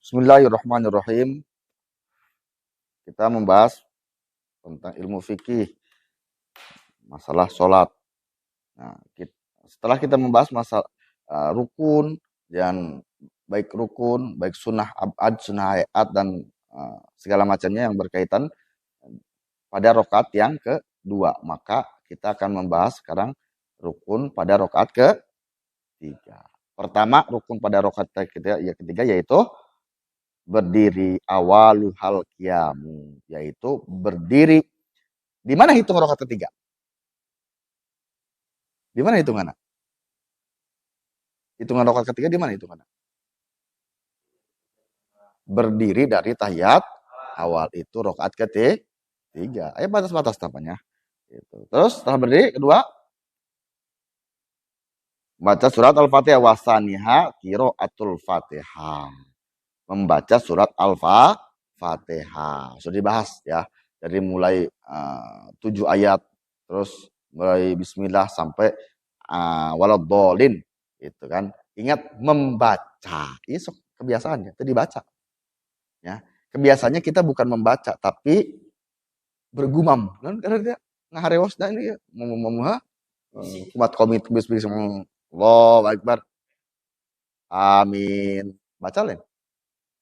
Bismillahirrahmanirrahim. Kita membahas tentang ilmu fikih, masalah sholat. Nah, setelah kita membahas masalah rukun dan baik rukun, baik sunnah abad, sunnah hayat dan segala macamnya yang berkaitan pada rokaat yang kedua, maka kita akan membahas sekarang rukun pada rokaat ketiga. Pertama, rukun pada rokaat ketiga yaitu berdiri awalu hal qiyamu, yaitu berdiri. Di mana hitung rakaat ketiga? Di mana hitungannya? Hitungan rakaat ketiga di mana hitungannya? Berdiri dari tahiyat awal itu rakaat ketiga. Ayo batas-batas namanya. Gitu. Terus setelah berdiri kedua baca surat Al-Fatihah wasaniha qiraatul Fatihah. Membaca surat Al-Fatihah. Sudah dibahas ya. Dari mulai 7 ayat terus mulai bismillah sampai waladhdallin itu kan. Ingat membaca. Ini kebiasaannya, itu dibaca. Ya. Kebiasaannya kita bukan membaca tapi bergumam. Kan karena dia ngaharewasna ini ya. Umat komit bismillah Allahu Akbar. Amin. Baca lain.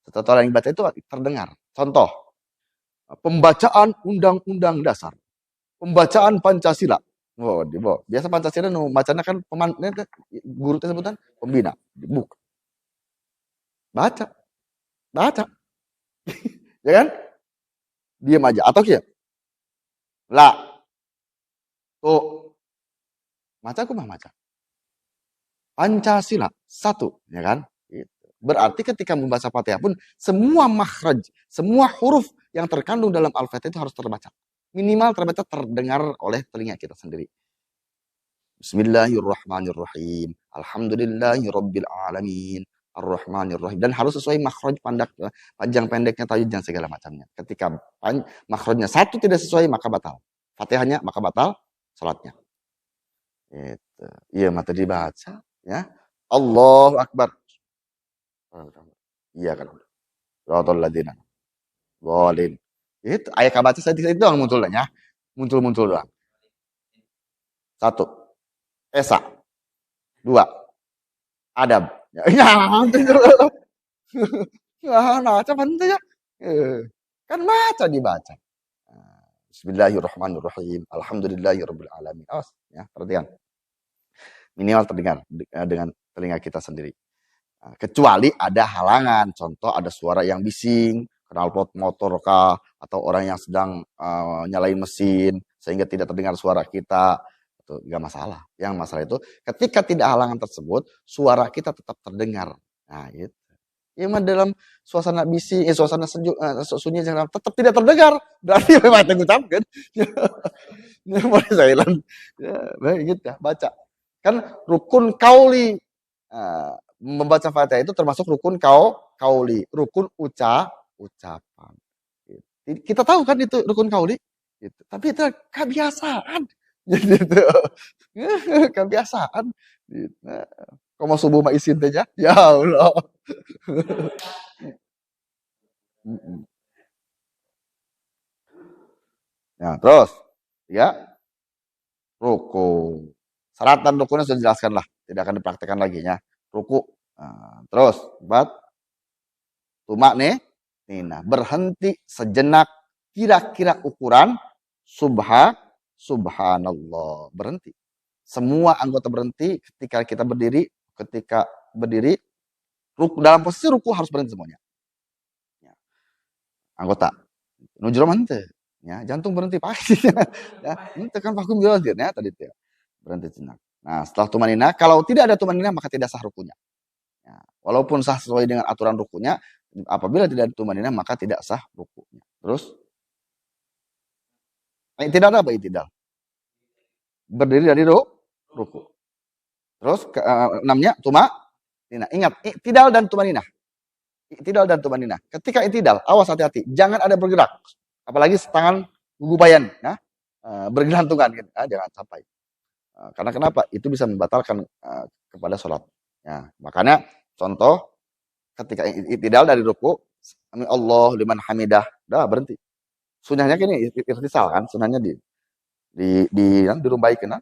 Setelah yang baca itu terdengar. Contoh, pembacaan Undang-Undang Dasar, pembacaan Pancasila. Oh, biasa Pancasila bacanya kan guru sebutan pembina. Bukan. Baca. Ya kan? Diam aja. Atau ya? Lah. Tuh. Maca aku mah maca. Pancasila. Satu. Ya kan? Berarti ketika membaca Fatihah pun semua makhraj, semua huruf yang terkandung dalam Al-Fatihah itu harus terbaca. Minimal terbaca terdengar oleh telinga kita sendiri. Bismillahirrahmanirrahim. Alhamdulillahirabbil alamin. Ar-Rahmanir-Rahim. Dan harus sesuai makhraj panjang pendeknya tajwid dan segala macamnya. Ketika makhrajnya satu tidak sesuai maka batal. Fatihahnya maka batal salatnya. Gitu. Iya mata dibaca ya. Allahu Akbar. Iya kan. Ratul ladina. Bolin. Itu ayat kabaca saya itu doang munculnya ya. Muncul doang. Satu. Esa. Dua. Adab. Ya, nah, coba itu ya. Kan baca dibaca. Bismillahirrahmanirrahim. Alhamdulillahirabbil alamin. Awas ya, perhatian. Minimal terdengar dengan telinga kita sendiri. Kecuali ada halangan, contoh ada suara yang bising, knalpot motor kah, atau orang yang sedang nyalain mesin sehingga tidak terdengar suara kita, itu nggak masalah. Yang masalah itu ketika tidak halangan tersebut, suara kita tetap terdengar. Nah itu. Ya dalam suasana bising, suasana sejuk, sunyi tetap tidak terdengar. Berarti memang yang ucapkan. Ya, boleh silent. Ya, baik gitu ya, baca. Kan rukun kauli. Membaca Fatihah itu termasuk rukun kauli, rukun ucapan. Kita tahu kan itu rukun kauli, gitu. Tapi itu kebiasaan, gitu. Kebiasaan. Gitu. Kau mau subuh mah isin aja, ya Allah. Nah, terus, ya, ruku. Syarat dan rukunnya sudah dijelaskan lah, tidak akan dipraktekkan lagi ya. Ruku. Nah, terus, tumak nih, berhenti sejenak, kira-kira ukuran subhanallah, berhenti. Semua anggota berhenti ketika kita berdiri, dalam posisi ruku harus berhenti semuanya. Ya. Anggota. Nujro mante, ya, jantung berhenti pasti. Ya, tekan vakum ya tadi itu. Berhenti sejenak. Nah, setelah tumanina, kalau tidak ada tumanina maka tidak sah rukunya. Ya, walaupun sah sesuai dengan aturan rukunya, apabila tidak ada tumanina maka tidak sah rukunya. Terus tidak ada apa itidal? Berdiri dari ruku. Terus enamnya tumanina. Ingat, itidal dan tumanina. Itidal dan tumanina. Ketika itidal, awas hati-hati, jangan ada bergerak. Apalagi tangan gugubayan, ya. Bergelantungan gitu. Jangan sampai. Karena kenapa? Itu bisa membatalkan kepada sholat. Ya, makanya contoh ketika i'tidal dari ruku, sami Allah liman hamidah, udah berhenti. Sunnahnya gini, irtisal kan, sunnahnya dirumbaikeun,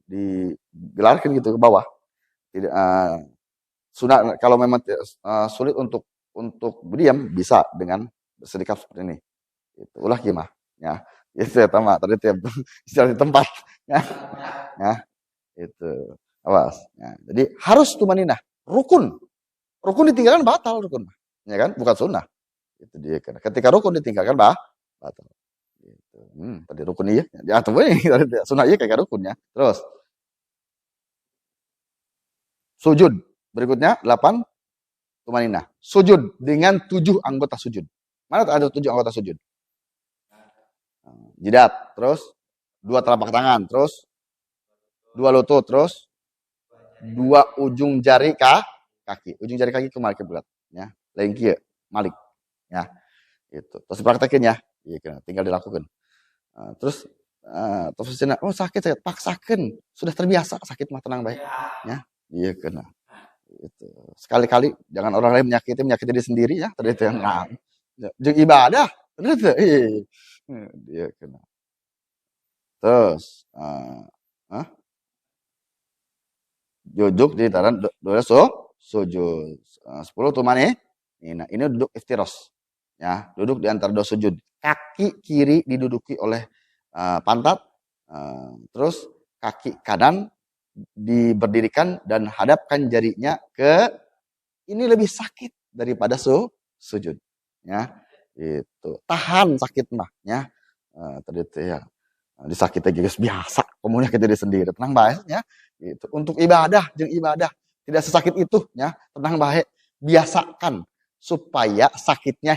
digelarkeun gitu ke bawah. Tidak sunnah kalau memang sulit untuk berdiam bisa dengan bersedekap seperti ini. Itu ulah gimana? Ya, itu ya tama tadi tiap istilah di tempat. Ya, ya, itu. Awas. Ya, jadi harus tumaninah, rukun. Rukun ditinggalkan batal rukun. Ya kan? Bukan sunnah. Itu dia kan. Ketika rukun ditinggalkan batal. Gitu. Tadi rukun iya. Ya, tuh ini sunnah iya kayak rukunnya. Terus sujud. Berikutnya 8 tumaninah. Sujud dengan 7 anggota sujud. Mana ada 7 anggota sujud? Jidat, terus 2 telapak tangan, terus 2 lutut, terus 2 ujung jari kaki. Ujung jari kaki kemari bulat, ya. Lain kieu, malik, ya. Itu. Terus praktekin ya. Iya, tinggal dilakukan. Terus oh sakit saya paksakan, sudah terbiasa sakit mah tenang baik, ya. Iya kena. Itu. Sekali-kali jangan orang lain menyakiti diri sendiri ya, tadi itu yang jeung ibadah, terus dia kena. Terus duduk di taran dua sujud. 10 tuh mana? Ini duduk iftiros. Ya, duduk di antara 2 sujud. Kaki kiri diduduki oleh pantat. Terus kaki kanan diberdirikan dan hadapkan jarinya ke ini lebih sakit daripada sujud. Ya, itu. Tahan sakit mah, ya. Tadi itu ya. Disakiti geus biasa, komunya ke diri sendiri. Tenang bae ya. Gitu. Untuk ibadah jeung ibadah tidak sesakit itu ya. Tenang bae. Biasakan supaya sakitnya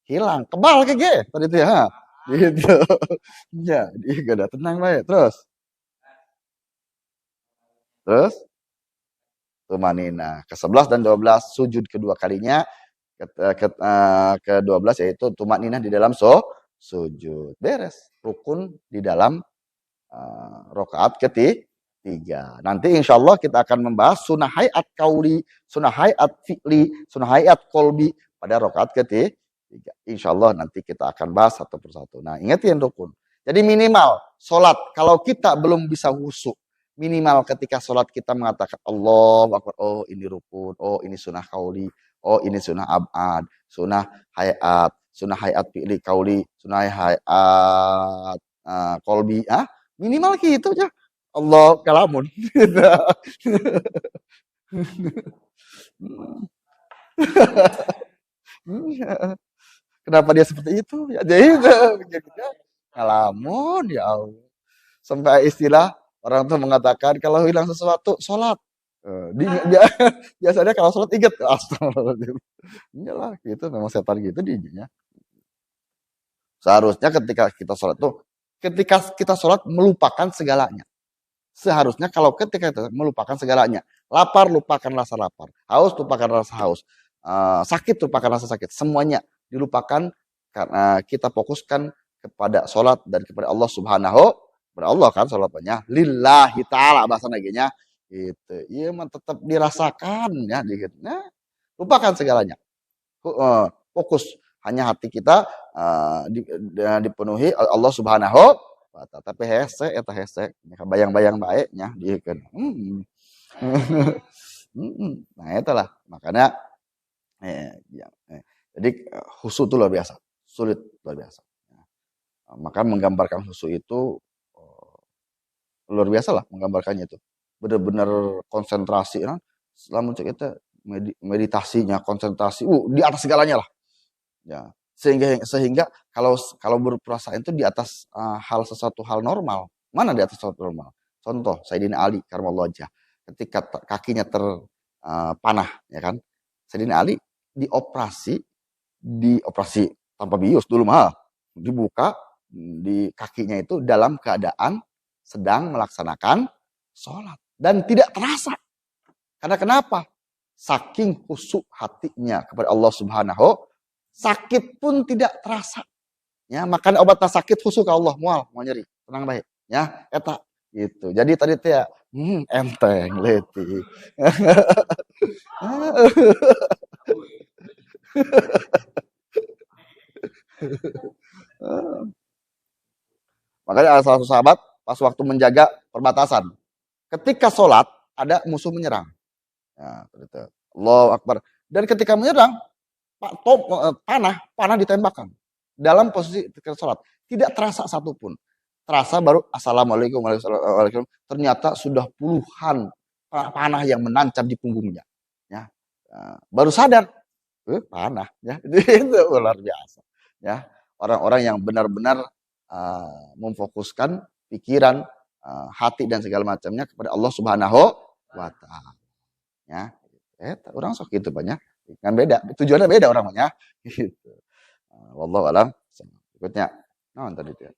hilang. Kebal ke ge tadi itu ya. Gitu. Ya, dia tenang bae. Terus tumanina. Ke-11 dan 12 sujud kedua kalinya. Ke-12 yaitu tumanina di dalam sujud. Beres. Rukun di dalam rakaat ketiga. Nanti insya Allah kita akan membahas sunnah hayat kauli, sunnah hayat fi'li, sunnah hayat kolbi pada rakaat ketiga. Insya Allah nanti kita akan bahas satu persatu. Nah, ingatin rukun. Jadi minimal sholat, kalau kita belum bisa khusyuk, minimal ketika sholat kita mengatakan Allah Akbar, oh ini rukun, oh ini sunnah kauli, oh ini sunnah abad, sunnah hayat fi'li kauli, sunnah hayat kolbi, minimal gitu aja. Allah kalamun. Kenapa dia seperti itu? Ya jadi kalamun ya Allah. Sampai istilah orang tuh mengatakan kalau hilang sesuatu sholat. Biasanya kalau sholat ingat astagfirullahaladzim. Iyalah gitu memang setan gitu dinya. Seharusnya ketika kita sholat tuh ketika kita sholat melupakan segalanya. Seharusnya kalau ketika kita melupakan segalanya. Lapar, lupakan rasa lapar. Haus, lupakan rasa haus. Sakit, lupakan rasa sakit. Semuanya dilupakan karena kita fokuskan kepada sholat dan kepada Allah Subhanahu. Allah kan sholatnya. Lillahi ta'ala bahasa naginya. Gitu. Iya mah tetap dirasakan ya. Nah, lupakan segalanya. Fokus. Hanya hati kita dipenuhi Allah Subhanahu wa ta'ala. Tapi hese eta hese bayang-bayang baiknya dikeun. Nah, itulah makanya jadi khusyuk itu luar biasa, sulit luar biasa. Maka menggambarkan khusyuk itu luar biasa lah menggambarkannya itu. Benar-benar konsentrasi kan. Selama kita meditasinya konsentrasi di atas segalanya lah. Ya, sehingga kalau berpuasa itu di atas sesuatu hal normal. Mana di atas sesuatu normal? Contoh Sayyidina Ali karramallahu wajhah ketika kakinya terpanah ya kan. Sayyidina Ali dioperasi tanpa bius dulu mah dibuka di kakinya itu dalam keadaan sedang melaksanakan sholat dan tidak terasa. Karena kenapa? Saking khusyuk hatinya kepada Allah Subhanahu, sakit pun tidak terasa. Ya, makan obat sakit khusyuk ke Allah, mau nyeri, tenang baik. Ya, eta gitu. Jadi tadi teh enteng leti. Makanya ada salah satu sahabat pas waktu menjaga perbatasan. Ketika sholat, ada musuh menyerang. Ya, gitu. Allahu Akbar. Dan ketika menyerang, panah ditembakkan. Dalam posisi ketika sholat. Tidak terasa satupun. Terasa baru Assalamualaikum warahmatullahi wabarakatuh. Ternyata sudah puluhan panah yang menancap di punggungnya. Ya. Baru sadar, panah. Ya. Itu luar biasa. Ya. Orang-orang yang benar-benar memfokuskan pikiran, hati dan segala macamnya kepada Allah Subhanahu wa Ta'ala. Ya, orang sok gitu banyak. Kan beda, tujuannya beda orang banyak. Gitu. Wallahu alam. Berikutnya, tadi itu ya.